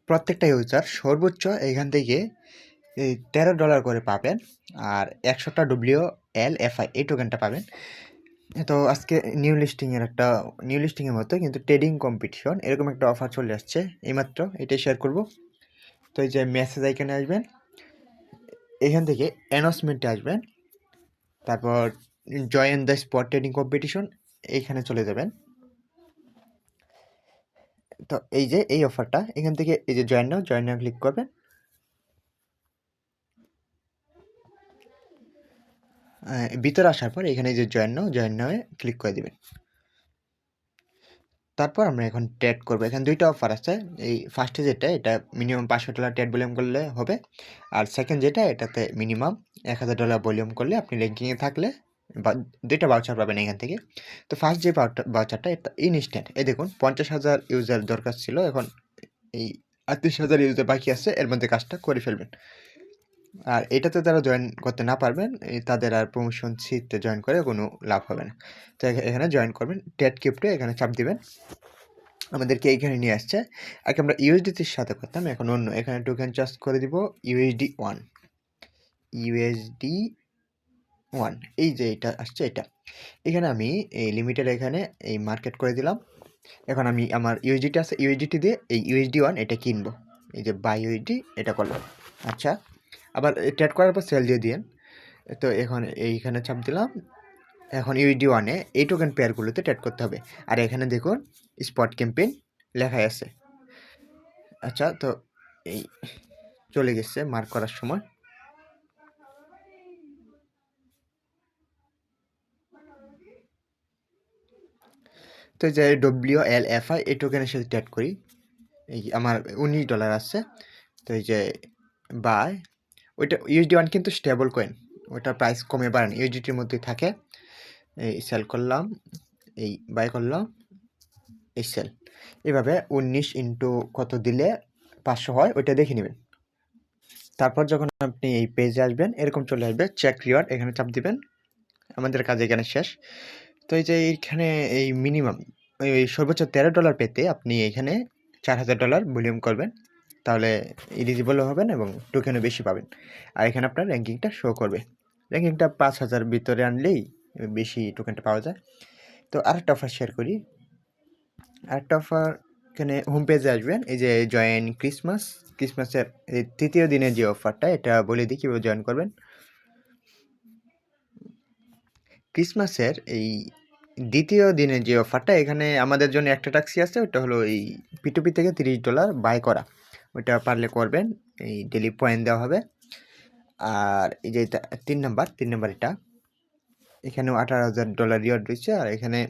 প্রত্যেকটা ইউজার সর্বোচ্চ এখান থেকে এই $13 করে পাবেন, আর 100টা WLFI এই টোকেনটা পাবেন। তো আজকে নিউ লিস্টিংয়ের মতো কিন্তু ট্রেডিং কম্পিটিশন এরকম একটা অফার চলে আসছে এইমাত্র, এটাই শেয়ার করব। তো এই যে মেসেজ আইকনে আসবেন, এখান থেকে অ্যানাউন্সমেন্টে আসবেন, তারপর join the spot trading competition এইখানে চলে যাবেন। তো এই যে এই অফারটা, এখান থেকে এই যে জয়েন নাও ক্লিক করবেন। ভিতরে আসার পর এখানে যে জয়েন নাও ক্লিক করে দিবেন। তারপর আমরা এখন ট্রেড করবো। এখানে দুইটা অফার আছে। এই ফার্স্টে যেটা, এটা মিনিমাম $500 ট্রেড ভলিউম করলে হবে, আর সেকেন্ড যেটা, এটাতে মিনিমাম $1000 ভলিউম করলে আপনি র্যাঙ্কিংয়ে থাকলে বা দুইটা ভাউচার পাবেন এখান থেকে। তো ফার্স্ট যে ভাউচারটা, এটা ইনস্ট্যান্ট। এই দেখুন 50,000 ইউজার দরকার ছিল, এখন এই 38,000 ইউজার বাকি আছে, এর মধ্যে কাজটা করে ফেলবেন। আর এটাতে যারা জয়েন করতে না পারবেন, তাদের আর প্রমোশন সিটে জয়েন করে কোনো লাভ হবে না। তো এখানে জয়েন করবেন, ট্রেড ক্রিপ্টো এখানে চাপ দিবেন, আমাদেরকে এইখানে নিয়ে আসছে। আগে আমরা ইউএসডিটির সাথে করতাম, এখন অন্য। এখানে টোকেন চার্জ করে দিব USD1 এই যে এটা আসছে, এটা এখানে আমি এই লিমিটেড এখানে এই মার্কেট করে দিলাম। এখন আমি আমার ইউএসডিটি আছে, ইউএসডিটি দিয়ে এই USD1 এটা কিনবো, এই যে বাই USD এটা করলাম। আচ্ছা, আবার ট্রেড করার পর সেল দিয়ে দিন। তো এখন এইখানে চাপ দিলাম। এখন USD1 এই টোকেন পেয়ারগুলোতে ট্রেড করতে হবে। আর এখানে দেখুন স্পট ক্যাম্পেইন লেখাই আছে। আচ্ছা, তো এই চলে গেছে মার্ক করার সময়। তো যে WLFI এই টোকেনের সাথে ট্রেড করি, এই আমার $19 আসছে। তো এই যে বাই, ওইটা USD1 কিন্তু স্টেবল কয়েন, ওইটার প্রাইস কমে বাড়ে না, ইউএসডিটির মধ্যেই থাকে। এই সেল করলাম, এই বাই করলাম, এই সেল। এভাবে 19 ইন্টু কত দিলে 500 হয় ওইটা দেখে নেবেন। তারপর যখন আপনি এই পেজে আসবেন, এরকম চলে আসবে চেক রিওয়ার্ড, এখানে চাপ দিবেন। আমাদের কাজ এখানে শেষ। তো এই যে এইখানে এই মিনিমাম এই সর্বোচ্চ $13 পেতে আপনি এখানে $4000 ভলিউম করবেন, তাহলে এলিজিবলও হবেন এবং টোকেনও বেশি পাবেন। আর এখানে আপনার র্যাঙ্কিংটা শো করবে। র্যাঙ্কিংটা 5000 ভিতরে আনলেই বেশি টোকেনটা পাওয়া যায়। তো আরেকটা অফার শেয়ার করি। আরেকটা অফার, এখানে হোম পেজে আসবেন, এই যে জয়েন ক্রিসমাসের এই তৃতীয় দিনের যে অফারটা, এটা বলে দিই কীভাবে জয়েন করবেন। ক্রিসমাসের এই দ্বিতীয় দিনের যে অফারটা, এখানে আমাদের জন্য একটা ট্যাক্সি আছে, ওটা হলো এই P2P থেকে $30 বাই করা, ওইটা পারলে করবেন, এই ডেলি পয়েন্ট দেওয়া হবে। আর এই যে 3 নাম্বার এটা, এখানেও $18,000 রিওয়ার্ড রয়েছে। আর এখানে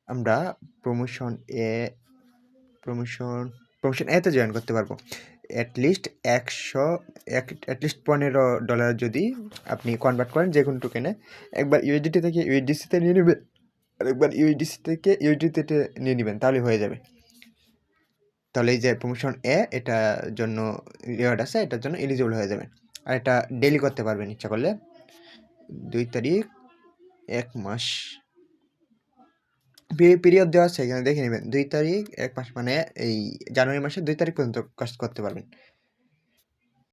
আমরা প্রমোশন এতে জয়েন করতে পারবো। অ্যাটলিস্ট $15 যদি আপনি কনভার্ট করেন যে কোনো টোকেনে, একবার ইউএসডিটি থেকে ইউএসডিসিতে নিয়ে নেবেন, আর একবার ইউএসডিসি থেকে ইউএসডিতে নিয়ে নেবেন, তাহলে হয়ে যাবে। তাহলে এই যে প্রমোশন এটার জন্য রিওয়ার্ড আছে, এটার জন্য এলিজিবল হয়ে যাবেন। আর এটা ডেলি করতে পারবেন ইচ্ছা করলে। 2 তারিখ 1 মাস পিরিয়ড দেওয়া আছে, এখানে দেখে নেবেন। 2 তারিখ 1 মাস, মানে এই জানুয়ারি মাসের 2 তারিখ পর্যন্ত কাজ করতে পারবেন।